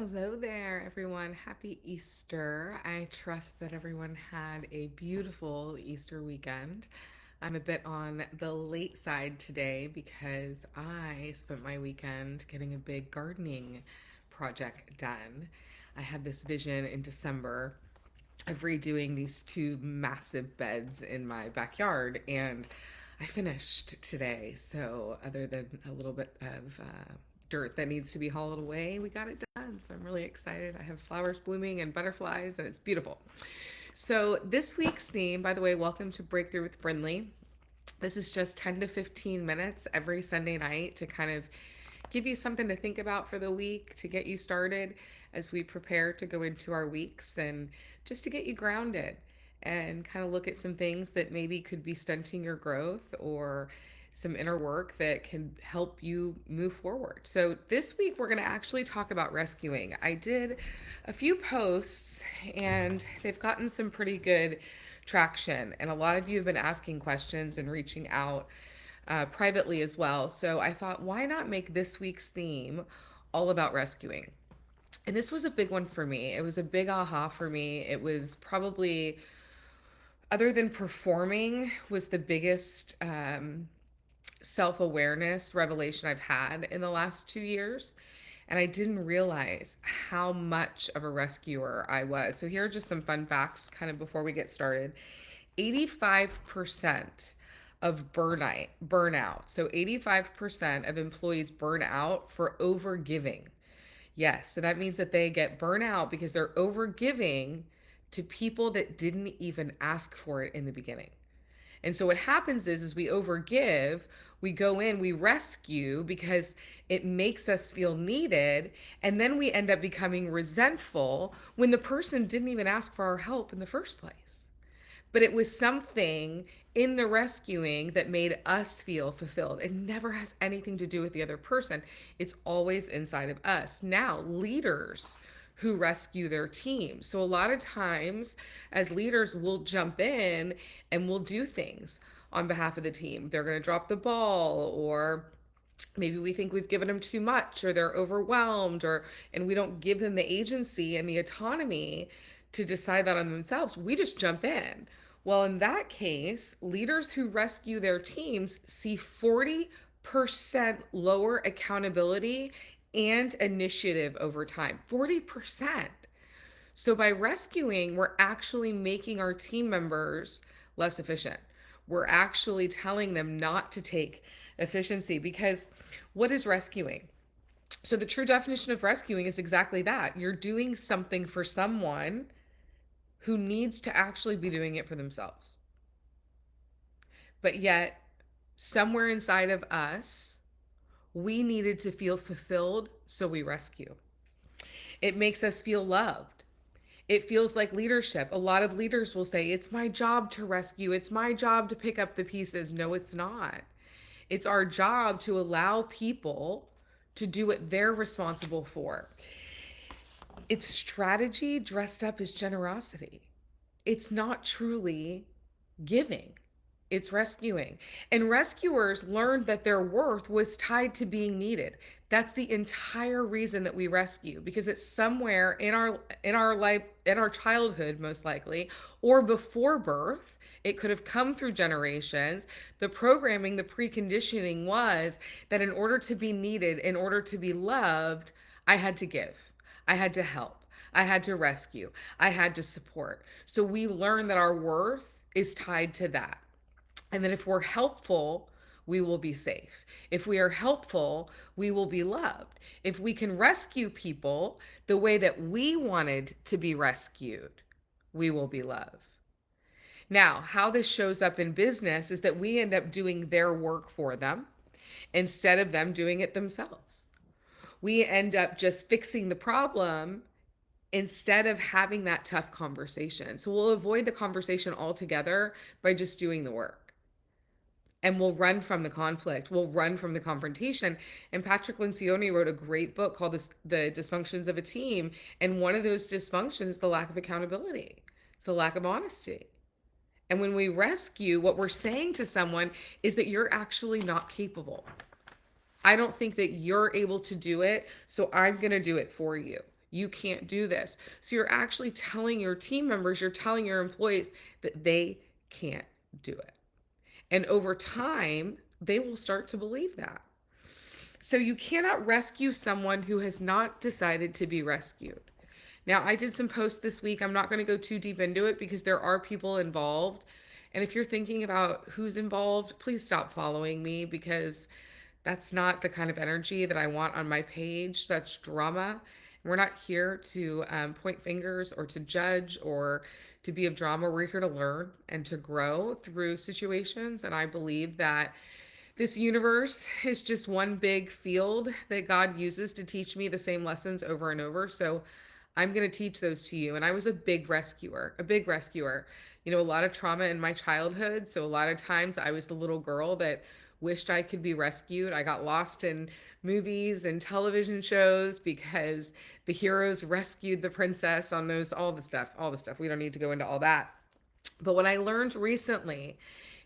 Hello there, everyone. Happy Easter. I trust that everyone had a beautiful Easter weekend. I'm a bit on the late side today because I spent my weekend getting a big gardening project done. I had this vision in December of redoing these two massive beds in my backyard, and I finished today. So, other than a little bit of dirt that needs to be hauled away, we got it done. So, I'm really excited. I have flowers blooming and butterflies, and it's beautiful. So, this week's theme, by the way, welcome to Breakthrough with Brindley. This is just 10 to 15 minutes every Sunday night to kind of give you something to think about for the week, to get you started as we prepare to go into our weeks, and just to get you grounded and kind of look at some things that maybe could be stunting your growth or some inner work that can help you move forward. So, this week we're going to actually talk about rescuing. I did a few posts and they've gotten some pretty good traction, and a lot of you have been asking questions and reaching out privately as well. So I thought, why not make this week's theme all about rescuing? And this was a big one for me. It was a big aha for me. It was probably, other than performing, was the biggest self awareness revelation I've had in the last 2 years. And I didn't realize how much of a rescuer I was. So, here are just some fun facts kind of before we get started. 85% of burnout. So 85% of employees burn out for overgiving. Yes, so that means that they get burnout because they're overgiving to people that didn't even ask for it in the beginning. And so what happens is we overgive, we go in, we rescue because it makes us feel needed, and then we end up becoming resentful when the person didn't even ask for our help in the first place. But it was something in the rescuing that made us feel fulfilled. It never has anything to do with the other person, it's always inside of us. Now, leaders who rescue their team. So, a lot of times, as leaders, we'll jump in and we'll do things on behalf of the team. They're going to drop the ball, or maybe we think we've given them too much, or they're overwhelmed, or and we don't give them the agency and the autonomy to decide that on themselves. We just jump in. Well, in that case, leaders who rescue their teams see 40% lower accountability and initiative over time. 40%. So by rescuing, we're actually making our team members less efficient. We're actually telling them not to take efficiency, because what is rescuing? So the true definition of rescuing is exactly that. You're doing something for someone who needs to actually be doing it for themselves. But yet, somewhere inside of us, we needed to feel fulfilled, so we rescue. It makes us feel loved. It feels like leadership. A lot of leaders will say, it's my job to rescue, it's my job to pick up the pieces. No, it's not. It's our job to allow people to do what they're responsible for. It's strategy dressed up as generosity. It's not truly giving, it's rescuing. And rescuers learned that their worth was tied to being needed. That's the entire reason that we rescue, because it's somewhere in our life, in our childhood most likely, or before birth. It could have come through generations. The programming, the preconditioning was that in order to be needed, in order to be loved, I had to give. I had to help. I had to rescue. I had to support. So we learn that our worth is tied to that. And that if we're helpful, we will be safe. If we are helpful, we will be loved. If we can rescue people the way that we wanted to be rescued, we will be loved. Now, how this shows up in business is that we end up doing their work for them instead of them doing it themselves. We end up just fixing the problem instead of having that tough conversation. So we'll avoid the conversation altogether by just doing the work. And we'll run from the conflict. We'll run from the confrontation. And Patrick Lencioni wrote a great book called The Dysfunctions of a Team. And one of those dysfunctions is the lack of accountability. It's the lack of honesty. And when we rescue, what we're saying to someone is that you're actually not capable. I don't think that you're able to do it, so I'm going to do it for you. You can't do this. So you're actually telling your team members, you're telling your employees that they can't do it. And over time, they will start to believe that. So you cannot rescue someone who has not decided to be rescued. Now, I did some posts this week. I'm not going to go too deep into it because there are people involved. And if you're thinking about who's involved, please stop following me because that's not the kind of energy that I want on my page. That's drama. We're not here to point fingers or to judge or to be of drama. We're here to learn and to grow through situations. And I believe that this universe is just one big field that God uses to teach me the same lessons over and over. So I'm going to teach those to you. And I was a big rescuer, a big rescuer. You know, a lot of trauma in my childhood. So a lot of times I was the little girl that wished I could be rescued. I got lost in movies and television shows because the heroes rescued the princess on those, all the stuff, all the stuff. We don't need to go into all that. But what I learned recently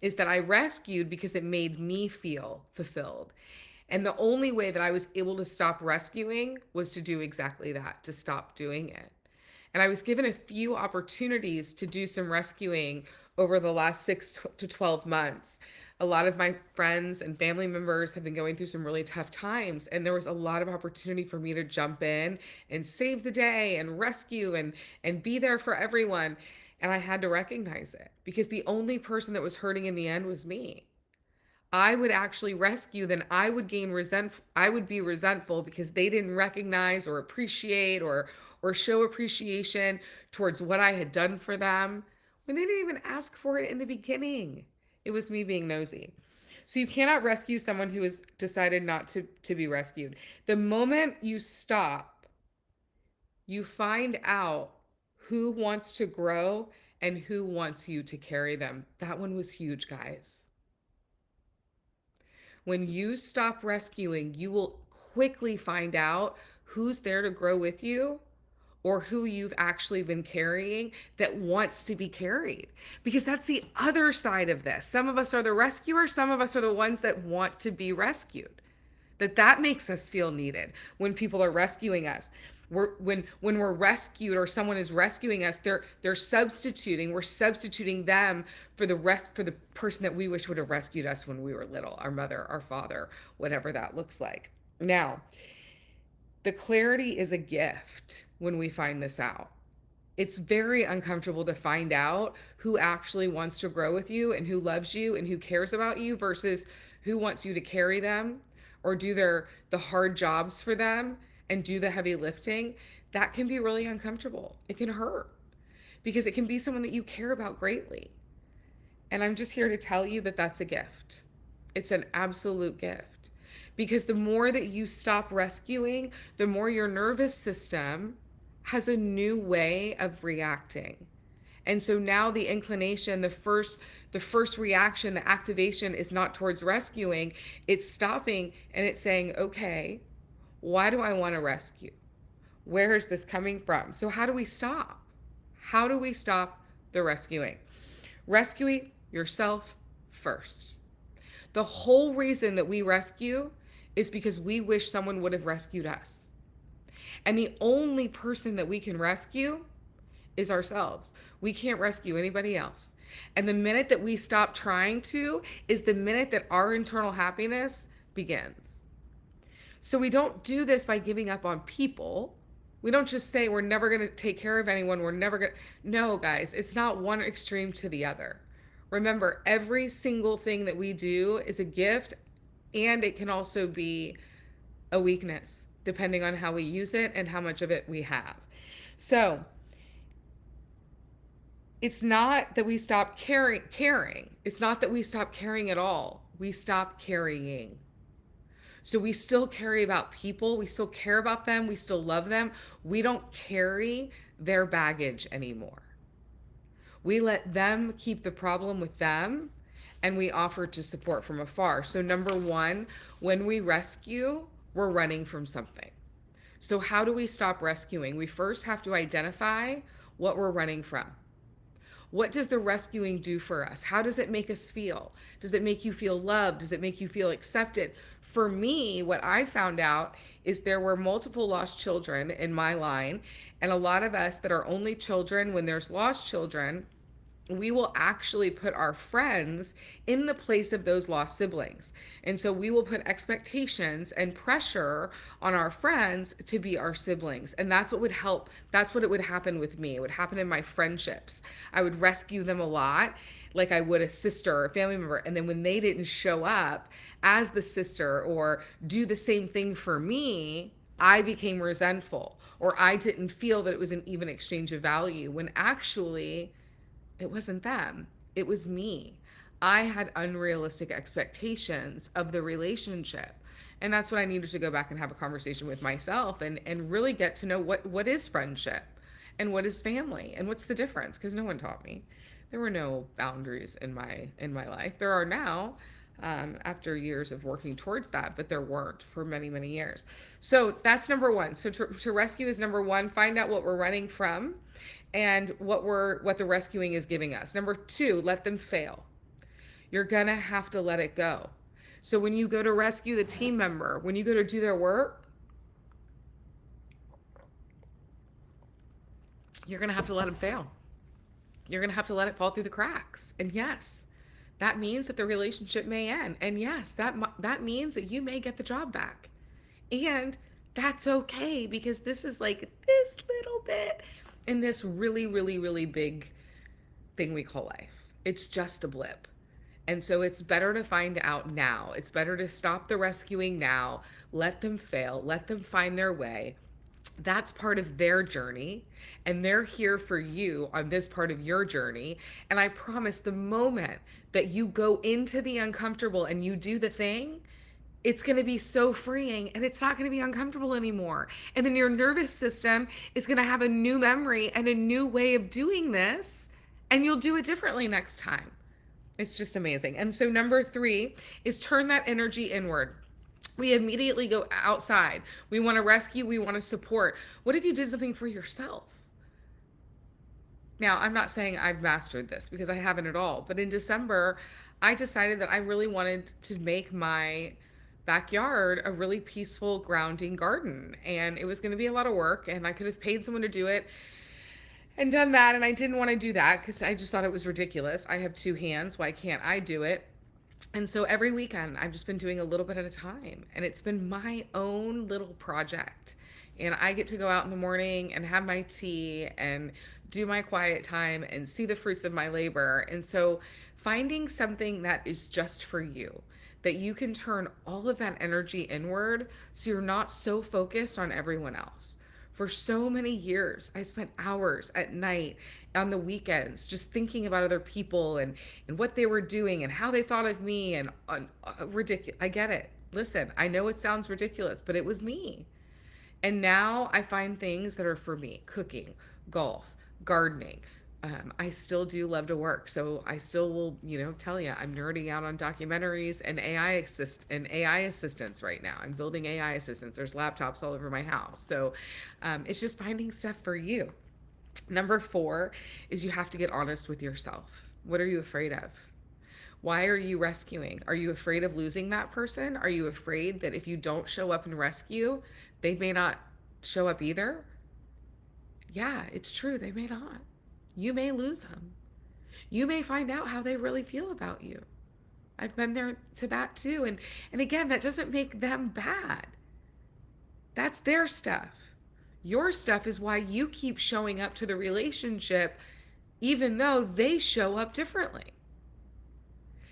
is that I rescued because it made me feel fulfilled. And the only way that I was able to stop rescuing was to do exactly that, to stop doing it. And I was given a few opportunities to do some rescuing over the last 6 to 12 months. A lot of my friends and family members have been going through some really tough times, and there was a lot of opportunity for me to jump in and save the day and rescue and be there for everyone. And I had to recognize it because the only person that was hurting in the end was me. I would actually rescue, then I would gain I would be resentful because they didn't recognize or appreciate or show appreciation towards what I had done for them when they didn't even ask for it in the beginning. It was me being nosy. So you cannot rescue someone who has decided not to be rescued. The moment you stop, you find out who wants to grow and who wants you to carry them. That one was huge, guys. When you stop rescuing, you will quickly find out who's there to grow with you or who you've actually been carrying that wants to be carried. Because that's the other side of this. Some of us are the rescuers, some of us are the ones that want to be rescued. That makes us feel needed when people are rescuing us. When we're rescued or someone is rescuing us, we're substituting them for the person that we wish would have rescued us when we were little, our mother, our father, whatever that looks like. Now, the clarity is a gift when we find this out. It's very uncomfortable to find out who actually wants to grow with you and who loves you and who cares about you versus who wants you to carry them or do the hard jobs for them and do the heavy lifting. That can be really uncomfortable. It can hurt because it can be someone that you care about greatly. And I'm just here to tell you that that's a gift. It's an absolute gift. Because the more that you stop rescuing, the more your nervous system has a new way of reacting. And so now the inclination, the first reaction, the activation is not towards rescuing, it's stopping and it's saying, okay, why do I want to rescue? Where is this coming from? So how do we stop? How do we stop the rescuing? Rescuing yourself first. The whole reason that we rescue is because we wish someone would have rescued us. And the only person that we can rescue is ourselves. We can't rescue anybody else. And the minute that we stop trying to is the minute that our internal happiness begins. So we don't do this by giving up on people. We don't just say we're never going to take care of anyone. We're never going to. No, guys, it's not one extreme to the other. Remember, every single thing that we do is a gift, and it can also be a weakness, depending on how we use it and how much of it we have. So it's not that we stop caring. It's not that we stop caring at all. We stop carrying. So we still care about people. We still care about them. We still love them. We don't carry their baggage anymore. We let them keep the problem with them, and we offer to support from afar. So number one, when we rescue, we're running from something. So how do we stop rescuing? We first have to identify what we're running from. What does the rescuing do for us? How does it make us feel? Does it make you feel loved? Does it make you feel accepted? For me, what I found out is there were multiple lost children in my line, and a lot of us that are only children, when there's lost children, we will actually put our friends in the place of those lost siblings. And so we will put expectations and pressure on our friends to be our siblings. And that's what would help. That's what it would happen with me. It would happen in my friendships. I would rescue them a lot, like I would a sister or a family member. And then when they didn't show up as the sister or do the same thing for me, I became resentful, or I didn't feel that it was an even exchange of value, when actually it wasn't them, it was me. I had unrealistic expectations of the relationship. And that's what I needed to go back and have a conversation with myself, and really get to know what is friendship and what is family and what's the difference, because no one taught me. There were no boundaries in my life. There are now, after years of working towards that, but there weren't for many, many years. So that's number one. So to rescue is number one. Find out what we're running from and what the rescuing is giving us. Number two, let them fail. You're gonna have to let it go. So when you go to rescue the team member, when you go to do their work, you're gonna have to let them fail. You're gonna have to let it fall through the cracks. And yes, that means that the relationship may end. And yes, that means that you may get the job back. And that's okay, because this is like this little bit in this really, really, really big thing we call life. It's just a blip. And so it's better to find out now. It's better to stop the rescuing now, let them fail, let them find their way. That's part of their journey, and they're here for you on this part of your journey. And I promise, the moment that you go into the uncomfortable and you do the thing, it's going to be so freeing, and it's not going to be uncomfortable anymore. And then your nervous system is going to have a new memory and a new way of doing this, and you'll do it differently next time. It's just amazing. And so number three is turn that energy inward. We immediately go outside. We want to rescue, we want to support. What if you did something for yourself? Now, I'm not saying I've mastered this, because I haven't at all, but in December, I decided that I really wanted to make my backyard a really peaceful, grounding garden. And it was going to be a lot of work, and I could have paid someone to do it and done that. And I didn't want to do that because I just thought it was ridiculous. I have two hands. Why can't I do it? And so every weekend, I've just been doing a little bit at a time. And it's been my own little project. And I get to go out in the morning and have my tea and do my quiet time and see the fruits of my labor. And so finding something that is just for you, that you can turn all of that energy inward, so you're not so focused on everyone else. For so many years, I spent hours at night on the weekends just thinking about other people and what they were doing and how they thought of me, and ridiculous. I get it. Listen, I know it sounds ridiculous, but it was me. And now I find things that are for me: cooking, golf, gardening. I still do love to work, so I still will, tell you I'm nerding out on documentaries and AI assistants right now. I'm building AI assistants. There's laptops all over my house, so it's just finding stuff for you. Number four is you have to get honest with yourself. What are you afraid of? Why are you rescuing? Are you afraid of losing that person? Are you afraid that if you don't show up and rescue, they may not show up either? Yeah, it's true. They may not. You may lose them. You may find out how they really feel about you. I've been there to that too. And again, that doesn't make them bad. That's their stuff. Your stuff is why you keep showing up to the relationship, even though they show up differently.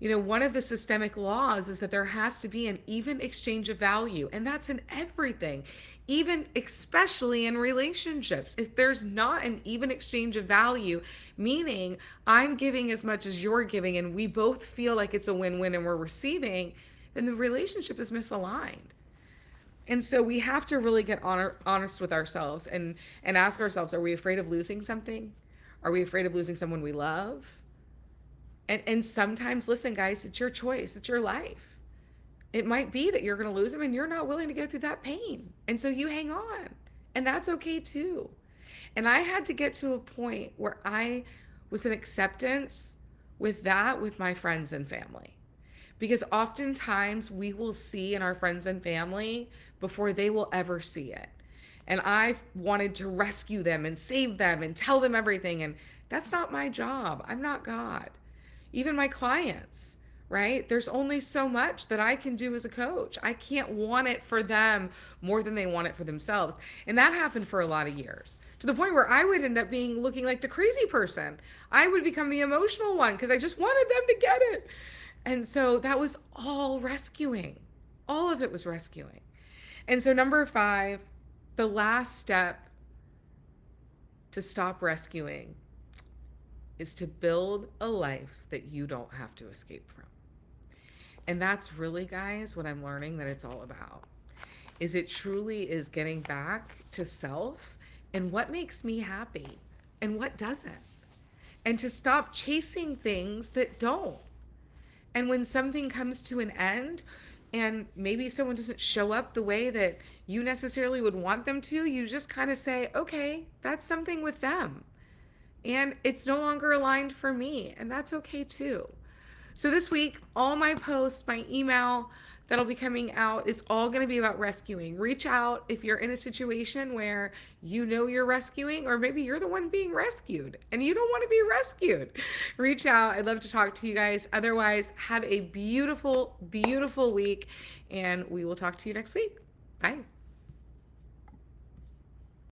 One of the systemic laws is that there has to be an even exchange of value, and that's in everything, even especially in relationships. If there's not an even exchange of value, meaning I'm giving as much as you're giving, and we both feel like it's a win-win and we're receiving, then the relationship is misaligned. And so we have to really get honest with ourselves and ask ourselves, are we afraid of losing something? Are we afraid of losing someone we love? And sometimes, listen, guys, it's your choice. It's your life. It might be that you're going to lose them and you're not willing to go through that pain. And so you hang on. And that's okay too. And I had to get to a point where I was an acceptance with that with my friends and family. Because oftentimes we will see in our friends and family before they will ever see it. And I've wanted to rescue them and save them and tell them everything. And that's not my job. I'm not God. Even my clients, right? There's only so much that I can do as a coach. I can't want it for them more than they want it for themselves. And that happened for a lot of years to the point where I would end up being looking like the crazy person. I would become the emotional one because I just wanted them to get it. And so that was all rescuing. All of it was rescuing. And so, number 5, the last step to stop rescuing is to build a life that you don't have to escape from. And that's really, guys, what I'm learning that it's all about. Is it truly is getting back to self and what makes me happy and what doesn't. And to stop chasing things that don't. And when something comes to an end and maybe someone doesn't show up the way that you necessarily would want them to, you just kind of say, okay, that's something with them. And it's no longer aligned for me. And that's okay too. So this week, all my posts, my email that'll be coming out is all going to be about rescuing. Reach out if you're in a situation where you know you're rescuing, or maybe you're the one being rescued and you don't want to be rescued. Reach out. I'd love to talk to you guys. Otherwise, have a beautiful, beautiful week, and we will talk to you next week. Bye.